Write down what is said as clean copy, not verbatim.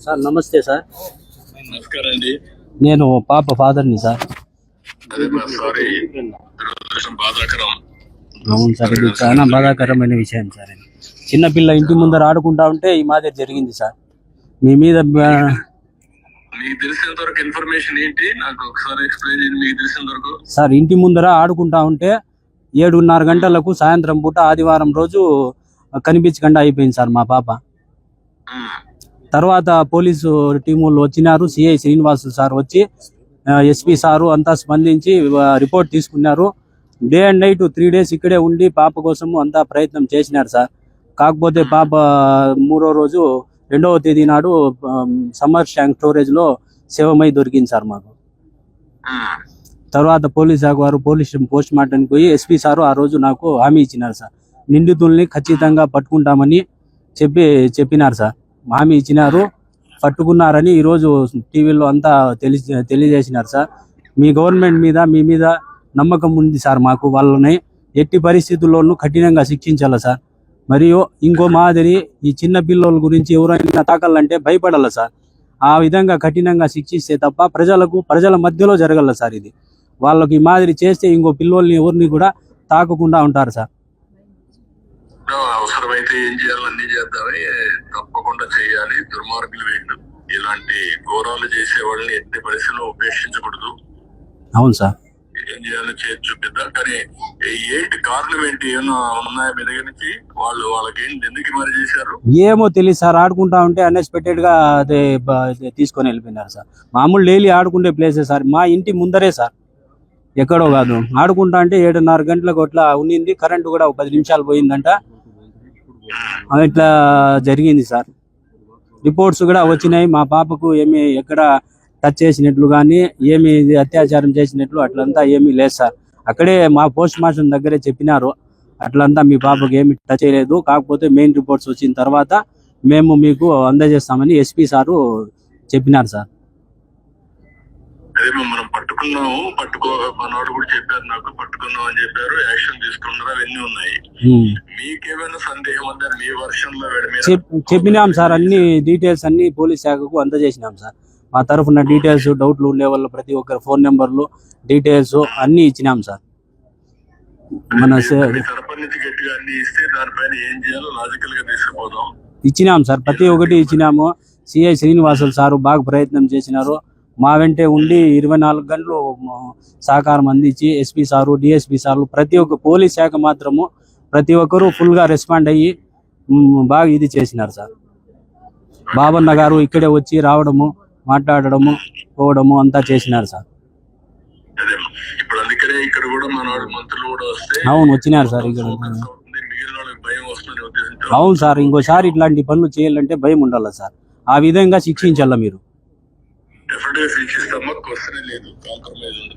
Sir నమస్తే sir. నమస్కారం అండి. నేను పాప ఫాదర్ని సార్. అవును సార్, ఇది చాలా బాధాకరమైన విషయం సార్. చిన్నపిల్ల ఇంటి ముందర ఆడుకుంటా ఉంటే ఈ మాదిరి జరిగింది సార్. మీ మీద మీకు తెలిసినంత వరకు ఇన్ఫర్మేషన్ ఏంటి నాకు ఒకసారి ఎక్స్ప్లెయిన్ చేయండి. మీకు తెలిసినంత వరకు సార్, ఇంటి ముందర ఆడుకుంటా ఉంటే 7:30 గంటలకు సాయంత్రం పూట ఆదివారం రోజు కనిపించకుండా అయిపోయింది సార్ మా పాప. తర్వాత పోలీసు టీములు వచ్చినారు. సిఐ శ్రీనివాసు సార్ వచ్చి ఎస్పీ సారు అంతా స్పందించి రిపోర్ట్ తీసుకున్నారు. డే అండ్ నైట్ 3 days ఇక్కడే ఉండి పాప కోసము అంతా ప్రయత్నం చేసినారు సార్. కాకపోతే పాప 3వ రోజు 2వ తేదీ నాడు సమ్మర్ ట్యాంక్ స్టోరేజ్ లో శవమై దొరికింది సార్ మాకు. తర్వాత పోలీస్ శాఖ వారు పోస్ట్ మార్టంకి పోయి ఎస్పీ సారు ఆ రోజు నాకు హామీ ఇచ్చినారు సార్. నిందితుల్ని ఖచ్చితంగా పట్టుకుంటామని చెప్పినారు సార్. హామీ ఇచ్చినారు, పట్టుకున్నారని ఈరోజు టీవీలో అంతా తెలియజేసినారు సార్. మీ గవర్నమెంట్ మీద మీ మీద నమ్మకం ఉంది సార్ మాకు. వాళ్ళని ఎట్టి పరిస్థితుల్లోనూ కఠినంగా శిక్షించాలి సార్. మరియు ఇంకో మాదిరి ఈ చిన్న పిల్లల గురించి ఎవరైనా తాకాలంటే భయపడాలి సార్. ఆ విధంగా కఠినంగా శిక్షిస్తే తప్ప ప్రజల మధ్యలో జరగల సార్. ఇది వాళ్ళకి ఈ మాదిరి చేస్తే ఇంకో పిల్లల్ని ఎవరిని కూడా తాకకుండా ఉంటారు సార్. అవసరమైతే ఏం చేయాలో అన్ని చేద్దామని తప్పకుండా చేయాలి. దుర్మార్గులు వేయండి. ఇలాంటి ఘోరాలు చేసే వాళ్ళని ఎట్టి పరిస్థితుల్లో ఉపేక్షించకూడదు. అవును సార్, ఏం చేయాలో చేసి చూపిద్దాం. కానీ ఏంటి కారణం ఏంటి, ఏమన్నా ఉన్నాయా మీ దగ్గర నుంచి? వాళ్ళకి ఏంటి, ఎందుకు మరి చేశారు ఏమో తెలియదు సార్. ఆడుకుంటా ఉంటే అన్ఎక్స్పెక్టెడ్ గా అదే తీసుకొని వెళ్ళిపోయినారు సార్. మామూలు డైలీ ఆడుకుంటే ప్లేసే సార్, మా ఇంటి ముందరే సార్, ఎక్కడో కాదు. ఆడుకుంటా అంటే 7:30 గంటలకు అట్లా ఉన్నింది. కరెంటు కూడా 10 నిమిషాలు పోయిందంట. ఇట్లా జరిగింది సార్. రిపోర్ట్స్ కూడా వచ్చినాయి. మా పాపకు ఏమి ఎక్కడ టచ్ చేసినట్లు కానీ ఏమి అత్యాచారం చేసినట్లు అట్లంతా ఏమీ లేదు సార్. అక్కడే మా పోస్ట్ మార్టం దగ్గరే చెప్పినారు, అట్లంతా మీ పాపకు ఏమి టచ్ చేయలేదు. కాకపోతే మెయిన్ రిపోర్ట్స్ వచ్చిన తర్వాత మేము మీకు అందజేస్తామని ఎస్పీ సారు చెప్పినారు సార్. అదే మనం పట్టుకున్నాము, మనోడు కూడా చెప్పారు నాకు, పట్టుకున్నాం అని చెప్పారు, యాక్షన్ తీసుకున్నారు, అవన్నీ ఉన్నాయి. మీకేమైనా సందేహం ఉందా? మీ వర్షంలో చెప్పినాం సార్. అన్ని డీటెయిల్స్ అన్ని పోలీస్ శాఖకు అందజేసినాం సార్. మా తరఫున డీటెయిల్స్, డౌట్లు ఉండే వాళ్ళు ప్రతి ఒక్కరు ఫోన్ నెంబర్లు, డీటెయిల్స్ అన్ని ఇచ్చినాం సార్. మన ఇచ్చినాం సార్, ప్రతి ఒక్కటి ఇచ్చినాము. సిఐ శ్రీనివాసులు సారు బాగా ప్రయత్నం చేసినారు. మా వెంటే ఉండి 24 గంటలు సహకారం అందించి ఎస్పీ సారు, డిఎస్పీ సార్లు, ప్రతి ఒక్క పోలీస్ శాఖ మాత్రము ప్రతి ఒక్కరూ ఫుల్గా రెస్పాండ్ అయ్యి బాగా ఇది చేసినారు సార్. బాబన్న గారు ఇక్కడే వచ్చి రావడము, మాట్లాడడము, పోవడము అంతా చేసినారు సార్. అవును, వచ్చినారు సార్ ఇక్కడ. అవును సార్, ఇంకోసారి ఇట్లాంటి పనులు చేయాలంటే భయం ఉండాలి సార్. ఆ విధంగా శిక్షించాల మీరు. డెఫినెట్ గా శిక్షిస్తామా, క్వశ్చన్ లేదు, కాంప్రమైజ్